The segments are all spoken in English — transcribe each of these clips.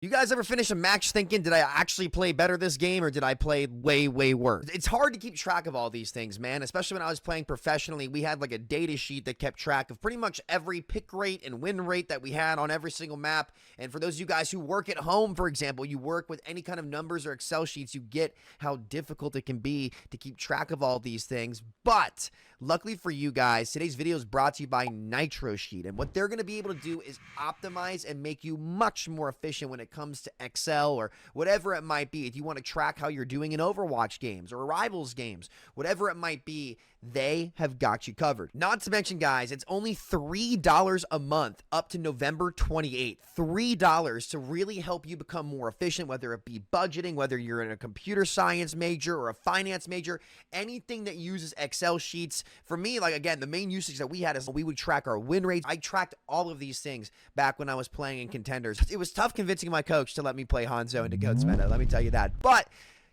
You guys ever finish a match thinking, did I actually play better this game or did I play way, way worse? It's hard to keep track of all these things, man, especially when I was playing professionally. We had like a data sheet that kept track of pretty much every pick rate and win rate that we had on every single map. And for those of you guys who work at home, for example, you work with any kind of numbers or Excel sheets, you get how difficult it can be to keep track of all these things. But luckily for you guys, today's video is brought to you by Nitro Sheet. And what they're going to be able to do is optimize and make you much more efficient when it comes to Excel or whatever it might be. If you want to track how you're doing in Overwatch games or Rivals games, whatever it might be, they have got you covered. Not to mention, guys, it's only $3 a month up to November 28th. $3 to really help you become more efficient, whether it be budgeting, whether you're in a computer science major or a finance major, anything that uses Excel sheets. For me, like, again, the main usage that we had is we would track our win rates. I tracked all of these things back when I was playing in contenders. It was tough convincing my coach to let me play Hanzo into Goats meta, let me tell you that. But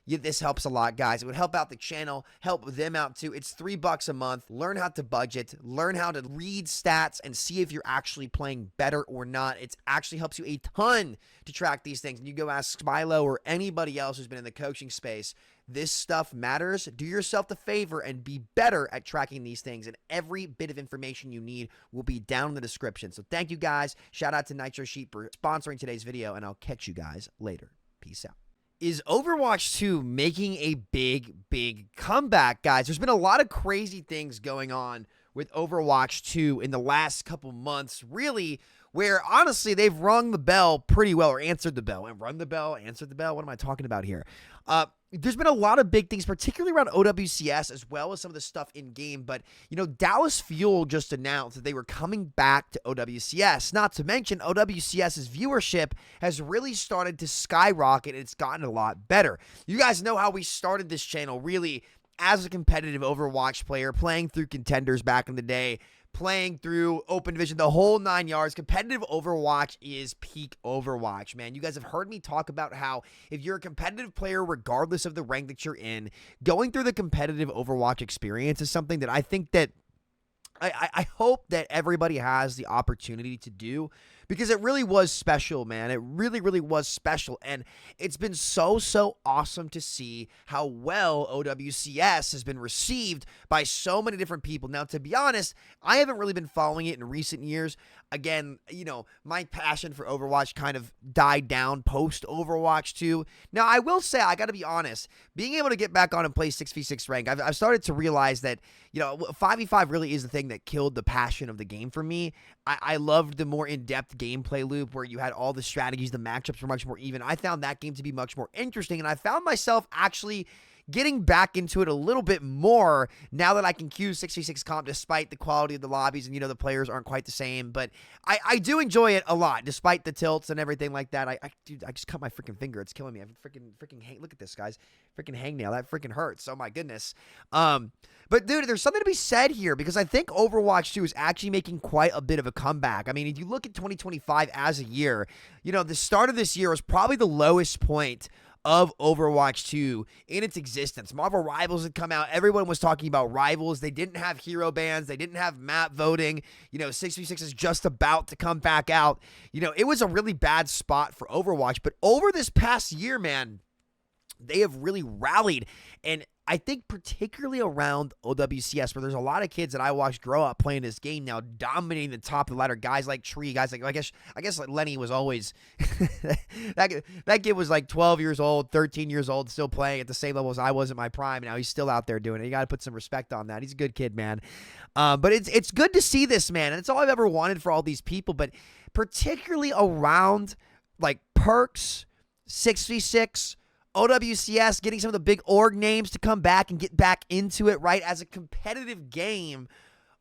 this helps a lot, guys. It would help out the channel, help them out too. It's $3 a month. Learn how to budget, learn how to read stats, and see if you're actually playing better or not. It actually helps you a ton to track these things. And you go ask Smilo or anybody else who's been in the coaching space. This stuff matters. Do yourself the favor and be better at tracking these things. And every bit of information you need will be down in the description. So thank you, guys. Shout out to Nitro Sheet for sponsoring today's video, and I'll catch you guys later. Peace out. Is Overwatch 2 making a big comeback, guys? There's been a lot of crazy things going on with Overwatch 2 in the last couple months, really, where honestly they've rung the bell pretty well, or answered the bell. And rung the bell, answered the bell. What am I talking about here? There's been a lot of big things, particularly around OWCS, as well as some of the stuff in game. But, you know, Dallas Fuel just announced that they were coming back to OWCS. Not to mention, OWCS's viewership has really started to skyrocket, and it's gotten a lot better. You guys know how we started this channel, really, as a competitive Overwatch player, playing through contenders back in the day, playing through open division, the whole 9 yards. Competitive Overwatch is peak Overwatch, man. You guys have heard me talk about how if you're a competitive player, regardless of the rank that you're in, going through the competitive Overwatch experience is something that I think that I hope that everybody has the opportunity to do, because it really was special, man. It really was special, and it's been so awesome to see how well OWCS has been received by so many different people. Now, to be honest, I haven't really been following it in recent years. Again, you know, my passion for Overwatch kind of died down post-Overwatch 2. Now, I will say, I got to be honest, being able to get back on and play 6v6 rank, I've started to realize that, you know, 5v5 really is the thing that killed the passion of the game for me. I loved the more in-depth gameplay loop where you had all the strategies, the matchups were much more even. I found that game to be much more interesting, and I found myself actually getting back into it a little bit more now that I can queue 6v6 comp despite the quality of the lobbies and, you know, the players aren't quite the same. But I do enjoy it a lot despite the tilts and everything like that. Dude, I just cut my freaking finger. It's killing me. I freaking hang. Look at this, guys. Freaking hangnail. That freaking hurts. Oh my goodness. But dude, there's something to be said here, because I think Overwatch 2 is actually making quite a bit of a comeback. I mean, if you look at 2025 as a year, you know, the start of this year was probably the lowest point of Overwatch 2 in its existence. Marvel Rivals had come out. Everyone was talking about Rivals. They didn't have hero bans. They didn't have map voting. You know, 6v6 is just about to come back out. You know, it was a really bad spot for Overwatch. But over this past year, man, they have really rallied. And I think particularly around OWCS, where there's a lot of kids that I watched grow up playing this game now, dominating the top of the ladder. Guys like Tree, guys like, I guess like Lenny was always that kid was like 12 years old, 13 years old, still playing at the same level as I was at my prime. Now he's still out there doing it. You got to put some respect on that. He's a good kid, man. But it's good to see this, man, and it's all I've ever wanted for all these people. But particularly around like Perks, 6v6. OWCS, getting some of the big org names to come back and get back into it, right? As a competitive game,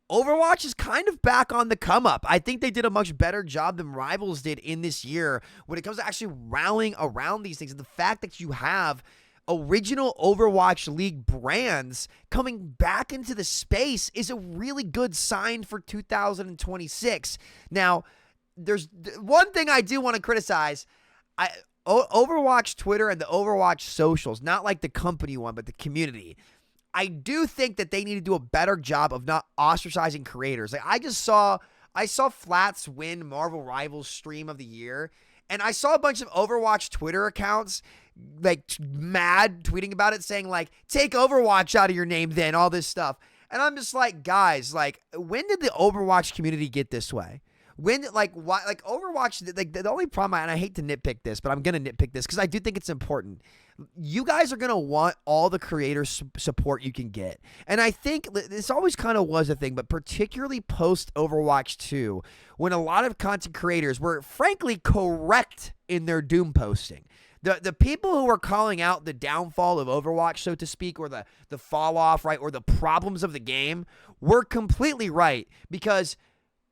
Overwatch is kind of back on the come up. I think they did a much better job than Rivals did in this year when it comes to actually rallying around these things. And the fact that you have original Overwatch League brands coming back into the space is a really good sign for 2026. Now, there's one thing I do want to criticize. Overwatch Twitter and the Overwatch socials, not like the company one, but the community. I do think that they need to do a better job of not ostracizing creators. Like I saw Flats win Marvel Rivals Stream of the Year, And I saw a bunch of Overwatch Twitter accounts like mad tweeting about it, saying like, take Overwatch out of your name then, all this stuff. And I'm just like, guys, like, when did the Overwatch community get this way? When, like, why, like, Overwatch, like, the only problem, and I hate to nitpick this, but I'm going to nitpick this because I do think it's important. You guys are going to want all the creator support you can get. And I think this always kind of was a thing, but particularly post Overwatch 2, when a lot of content creators were frankly correct in their doom posting. The people who were calling out the downfall of Overwatch, so to speak, or the fall off, right, or the problems of the game were completely right, because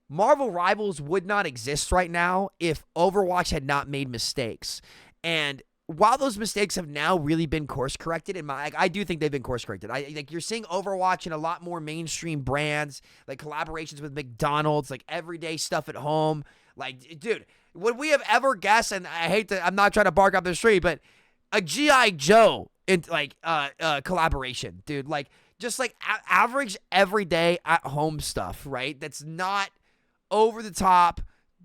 Marvel Rivals would not exist right now if Overwatch had not made mistakes. And while those mistakes have now really been course corrected, I do think they've been course corrected. Like, you're seeing Overwatch in a lot more mainstream brands, like collaborations with McDonald's, like everyday stuff at home. Like, dude, would we have ever guessed? And I'm not trying to bark up the street, but a G.I. Joe in like collaboration, dude. Like, just like average everyday at home stuff, right? That's not over the top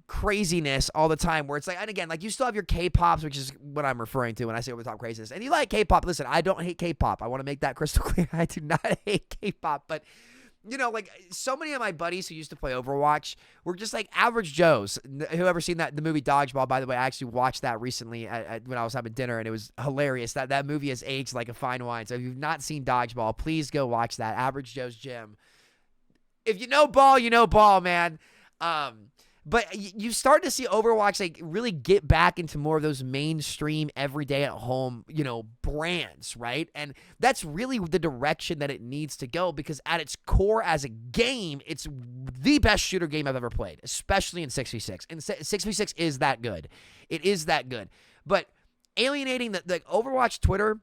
craziness all the time, where it's like, and again, like, you still have your K-pops, which is what I'm referring to when I say over the top craziness. And you like K-pop, listen, I don't hate K-pop. I want to make that crystal clear. I do not hate K-pop, but you know, like, so many of my buddies who used to play Overwatch were just like average Joes. Whoever seen the movie Dodgeball, by the way, I actually watched that recently when I was having dinner, and it was hilarious. That movie has aged like a fine wine. So if you've not seen Dodgeball, please go watch that. Average Joe's Gym. If you know ball, you know ball, man. But you start to see Overwatch like really get back into more of those mainstream, everyday at home, you know, brands, right? And that's really the direction that it needs to go, because at its core as a game, it's the best shooter game I've ever played, especially in 6v6. And 6v6 is that good. It is that good. But alienating the Overwatch Twitter,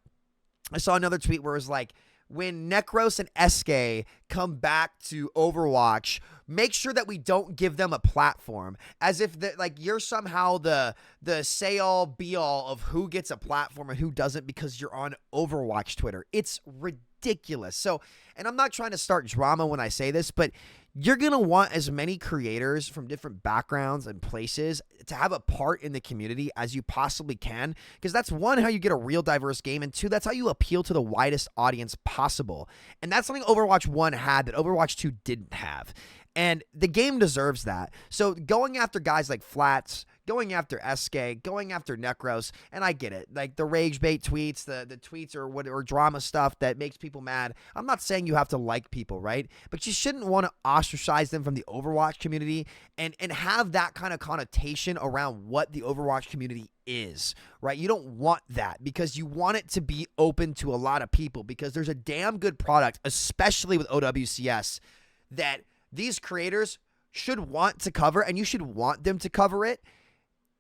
I saw another tweet where it was like, when Necros and SK come back to Overwatch, make sure that we don't give them a platform, as if like you're somehow the say all be all of who gets a platform and who doesn't because you're on Overwatch Twitter. It's ridiculous. So, and I'm not trying to start drama when I say this, but you're going to want as many creators from different backgrounds and places to have a part in the community as you possibly can, because that's, one, how you get a real diverse game, and two, that's how you appeal to the widest audience possible. And that's something Overwatch 1 had that Overwatch 2 didn't have. And the game deserves that. So going after guys like Flats, going after SK, going after Necros, and I get it. Like the rage bait tweets, the tweets or drama stuff that makes people mad. I'm not saying you have to like people, right? But you shouldn't want to ostracize them from the Overwatch community and have that kind of connotation around what the Overwatch community is, right? You don't want that, because you want it to be open to a lot of people, because there's a damn good product, especially with OWCS, that these creators should want to cover, and you should want them to cover it.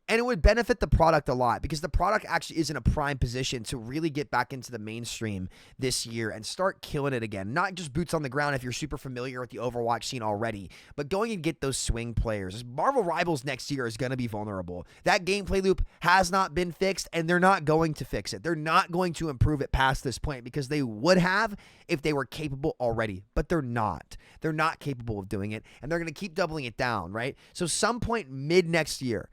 And it would benefit the product a lot, because the product actually is in a prime position to really get back into the mainstream this year and start killing it again. Not just boots on the ground if you're super familiar with the Overwatch scene already, but going and get those swing players. Marvel Rivals next year is going to be vulnerable. That gameplay loop has not been fixed, and they're not going to fix it. They're not going to improve it past this point, because they would have if they were capable already, but they're not. They're not capable of doing it, and they're going to keep doubling it down, right? So some point mid next year,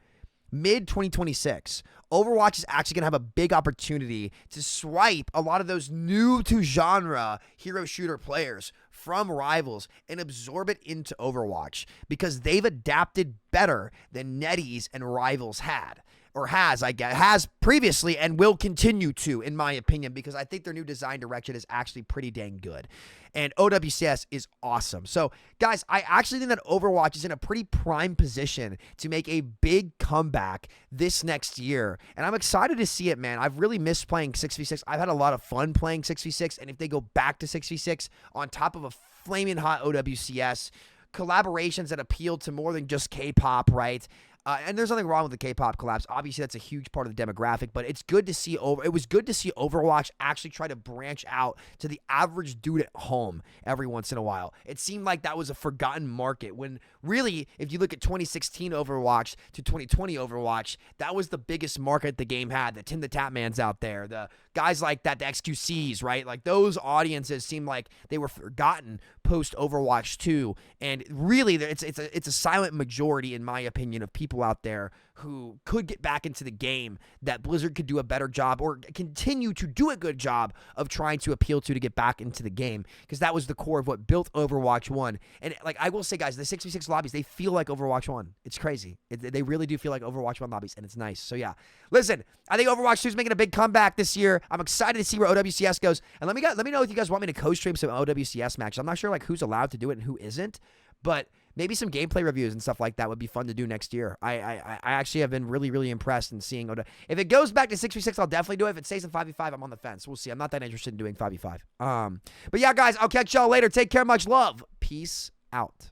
mid-2026, Overwatch is actually going to have a big opportunity to swipe a lot of those new-to-genre hero shooter players from Rivals and absorb it into Overwatch, because they've adapted better than NetEase and Rivals had. Or has, I guess, has previously and will continue to, in my opinion, because I think their new design direction is actually pretty dang good. And OWCS is awesome. So, guys, I actually think that Overwatch is in a pretty prime position to make a big comeback this next year. And I'm excited to see it, man. I've really missed playing 6v6. I've had a lot of fun playing 6v6. And if they go back to 6v6 on top of a flaming hot OWCS, collaborations that appeal to more than just K-pop, right? And there's nothing wrong with the K-pop collabs. Obviously, that's a huge part of the demographic, but it's good to see. It was good to see Overwatch actually try to branch out to the average dude at home every once in a while. It seemed like that was a forgotten market, when really, if you look at 2016 Overwatch to 2020 Overwatch, that was the biggest market the game had. The Tim the Tatmans out there, the guys like that, the XQCs, right? Like, those audiences seemed like they were forgotten post Overwatch 2, and really, it's a silent majority, in my opinion, of people people out there who could get back into the game that Blizzard could do a better job or continue to do a good job of trying to appeal to get back into the game, because that was the core of what built Overwatch 1. And like I will say, guys, the 6v6 lobbies, they feel like Overwatch 1. It's crazy. They really do feel like Overwatch 1 lobbies, and it's nice. So yeah, listen, I think Overwatch 2 is making a big comeback this year. I'm excited to see where OWCS goes. And let me know if you guys want me to co-stream some OWCS matches. I'm not sure like who's allowed to do it and who isn't, but maybe some gameplay reviews and stuff like that would be fun to do next year. I actually have been really, really impressed in seeing if it goes back to 6v6, I'll definitely do it. If it stays in 5v5, I'm on the fence. We'll see. I'm not that interested in doing 5v5. But yeah, guys, I'll catch y'all later. Take care. Much love. Peace out.